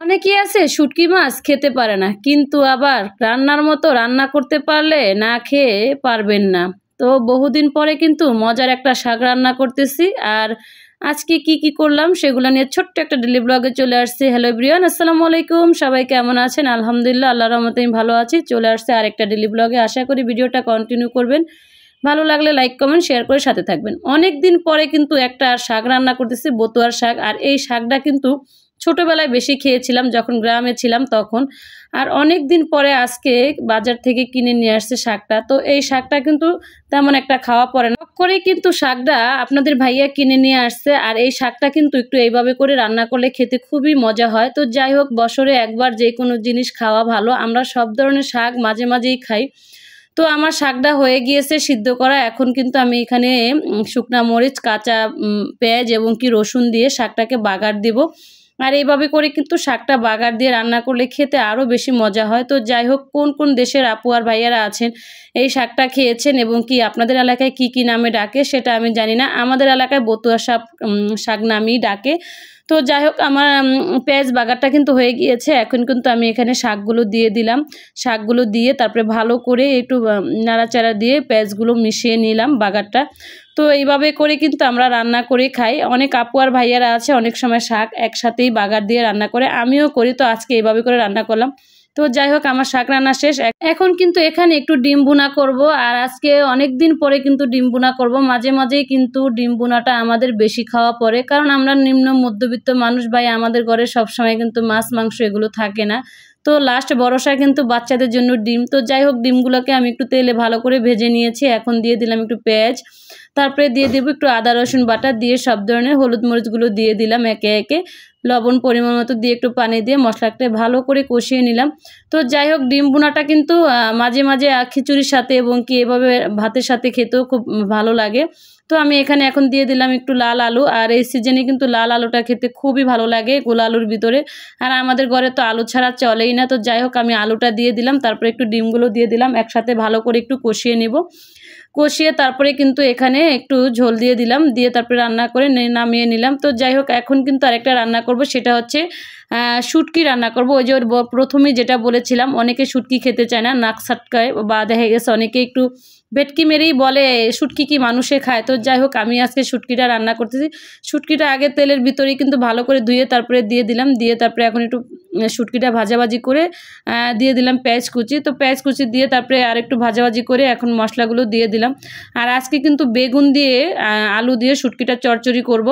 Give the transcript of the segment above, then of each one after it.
অনেকেই আছে শুটকি মাছ খেতে পারে না, কিন্তু আবার রান্নার মতো রান্না করতে পারলে না খেয়ে পারবেন না। তো বহুদিন পরে কিন্তু মজার একটা শাক রান্না করতেছি। আর আজকে কি কি করলাম সেগুলো নিয়ে ছোট্ট একটা ডেলি ব্লগে চলে আসছি। হ্যালো এভরিওয়ান, আসসালামু আলাইকুম। সবাই কেমন আছেন? আলহামদুলিল্লাহ, আল্লাহর রহমতে আমি ভালো আছি। চলে আসছে আরেকটা ডেলি ব্লগে। আশা করি ভিডিওটা কন্টিনিউ করবেন। ভালো লাগলে লাইক কমেন্ট শেয়ার করে সাথে থাকবেন। অনেক দিন পরে কিন্তু একটা শাক রান্না করতেছি, বতুয়ার শাক। আর এই শাকটা কিন্তু ছোটবেলায় বেশি খেয়েছিলাম যখন গ্রামে ছিলাম তখন। আর অনেক দিন পরে আজকে বাজার থেকে কিনে নিয়ে আসছে শাকটা। তো এই শাকটা কিন্তু তেমন একটা খাওয়া পড়ে না করে, কিন্তু শাকটা আপনাদের ভাইয়া কিনে নিয়ে আসছে। আর এই শাকটা কিন্তু একটু এইভাবে করে রান্না করলে খেতে খুবই মজা হয়। তো যাই হোক, বছরে একবার যে কোনো জিনিস খাওয়া ভালো। আমরা সব ধরনের শাক মাঝে মাঝেই খাই। তো আমার শাকটা হয়ে গিয়েছে সিদ্ধ করা। এখন কিন্তু আমি এখানে শুকনা মরিচ, কাঁচা পেঁয়াজ এবং কি রসুন দিয়ে শাকটাকে বাগার দিব। আর এইভাবে করে কিন্তু শাকটা বাগার দিয়ে রান্না করলে খেতে আরও বেশি মজা হয়। তো যাই হোক, কোন কোন দেশের আপু আর ভাইয়ারা আছেন এই শাকটা খেয়েছেন এবং কি আপনাদের এলাকায় কি কি নামে ডাকে সেটা আমি জানি না। আমাদের এলাকায় বতুয়া শাক নামেই ডাকে। তো যাই হোক, আমার পেঁয়াজ বাগারটা কিন্তু হয়ে গিয়েছে। এখন কিন্তু আমি এখানে শাকগুলো দিয়ে দিলাম। শাকগুলো দিয়ে তারপরে ভালো করে একটু নাড়াচাড়া দিয়ে পেঁয়াজগুলো মিশিয়ে নিলাম বাগারটা। তো এইভাবে করে কিন্তু আমরা রান্না করে খাই। অনেক আপু আর ভাইয়ারা আছে অনেক সময় শাক একসাথেই বাগার দিয়ে রান্না করে, আমিও করি। তো আজকে এইভাবে করে রান্না করলাম। তো যাই হোক, আমার শাক রান্না শেষ। এখন কিন্তু এখানে একটু ডিম ভুনা করব। আর আজকে অনেক দিন পরে কিন্তু ডিম ভুনা করব। মাঝে মাঝেই কিন্তু ডিম ভুনাটা আমাদের বেশি খাওয়া পড়ে, কারণ আমরা নিম্ন মধ্যবিত্ত মানুষ ভাই, আমাদের ঘরে সবসময় কিন্তু মাছ মাংস এগুলো থাকে না। তো লাস্ট ভরসা কিন্তু বাচ্চাদের জন্য ডিম। তো যাই হোক, ডিমগুলোকে আমি একটু তেলে ভালো করে ভেজে নিয়েছি। এখন দিয়ে দিলাম একটু পেঁয়াজ, তারপরে দিয়ে দেবো একটু আদা রসুন বাটা, দিয়ে সব ধরনের হলুদ মরিচগুলো দিয়ে দিলাম একে একে, লবণ পরিমাণ মতো দিয়ে একটু পানি দিয়ে মশলাটা ভালো করে কষিয়ে নিলাম। তো যাই হোক, ডিম ভুনাটা কিন্তু মাঝে মাঝে খিচুড়ির সাথে এবং কি এভাবে ভাতের সাথে খেতেও খুব ভালো লাগে। তো আমি এখানে এখন দিয়ে দিলাম একটু লাল আলু। আর এই সিজনে কিন্তু লাল আলুটা খেতে খুবই ভালো লাগে গোল আলুর ভিতরে। আর আমাদের ঘরে তো আলু ছাড়া চলেই না। তো যাই হোক, আমি আলুটা দিয়ে দিলাম, তারপরে একটু ডিমগুলো দিয়ে দিলাম, একসাথে ভালো করে একটু কষিয়ে নেব। কষিয়ে তারপরে কিন্তু এখানে একটু ঝোল দিয়ে দিলাম, দিয়ে তারপরে রান্না করে নামিয়ে নিলাম। তো যাই হোক, এখন কিন্তু আরেকটা রান্না করব, সেটা হচ্ছে শুটকি রান্না করব। ওই যে প্রথমেই যেটা বলেছিলাম, অনেকে শুটকি খেতে চায় না, নাক সাটকায়, বা দেখা গেছে অনেকে একটু ভেটকি মেরেই বলে শুটকি কি মানুষে খায়। তো যাই হোক, আমি আজকে শুটকিটা রান্না করতেছি। শুটকিটা আগে তেলের ভিতরেই কিন্তু ভালো করে ধুয়ে তারপরে দিয়ে দিলাম, দিয়ে তারপরে এখন একটু শুটকিটা ভাজাভাজি করে দিয়ে দিলাম পেঁয়াজ কুচি। তো পেঁয়াজ কুচি দিয়ে তারপরে আর একটু ভাজাভাজি করে এখন মশলাগুলো দিয়ে দিলাম। আর আজকে কিন্তু বেগুন দিয়ে আলু দিয়ে শুটকিটা চচ্চড়ি করব।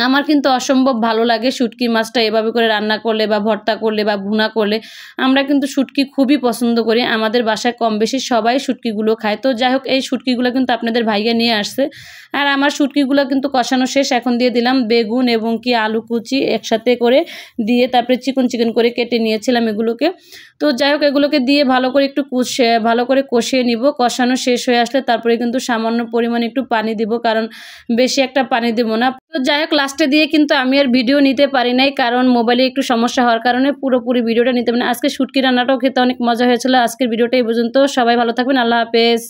আমার কিন্তু অসম্ভব ভালো লাগে শুটকি মাছটা এভাবে করে রান্না করলে বা ভর্তা করলে বা ভুনা করলে। আমরা কিন্তু শুটকি খুবই পছন্দ করি, আমাদের বাসায় কম বেশি সবাই শুটকিগুলো খায়। তো যাই হোক, এই শুটকিগুলো কিন্তু আপনাদের ভাইয়া নিয়ে আসছে। আর আমার শুটকিগুলো কিন্তু কষানো শেষ। এখন দিয়ে দিলাম বেগুন এবং কি আলু কুচি একসাথে করে দিয়ে তারপরে চিকন চিকন করে কেটে নিয়েছিলাম এগুলোকে। তো যাই হোক, এগুলোকে দিয়ে ভালো করে একটু ভালো করে কষিয়ে নিব। কষানো শেষ হয়ে আসলে তারপরে কিন্তু সামান্য পরিমাণে একটু পানি দিব, কারণ বেশি একটা পানি দেবো না। তো যাই হোক, লাস্টে দিয়ে কিন্তু আমি আর ভিডিও নিতে পারি নাই, কারণ মোবাইলে একটু সমস্যা হওয়ার কারণে পুরোপুরি ভিডিওটা নিতে পারি না। আজকে শুটকি রান্নাটাও খেতে অনেক মজা হয়েছিল। আজকের ভিডিওটা এই পর্যন্ত। সবাই ভালো থাকবেন। আল্লাহ হাফেজ।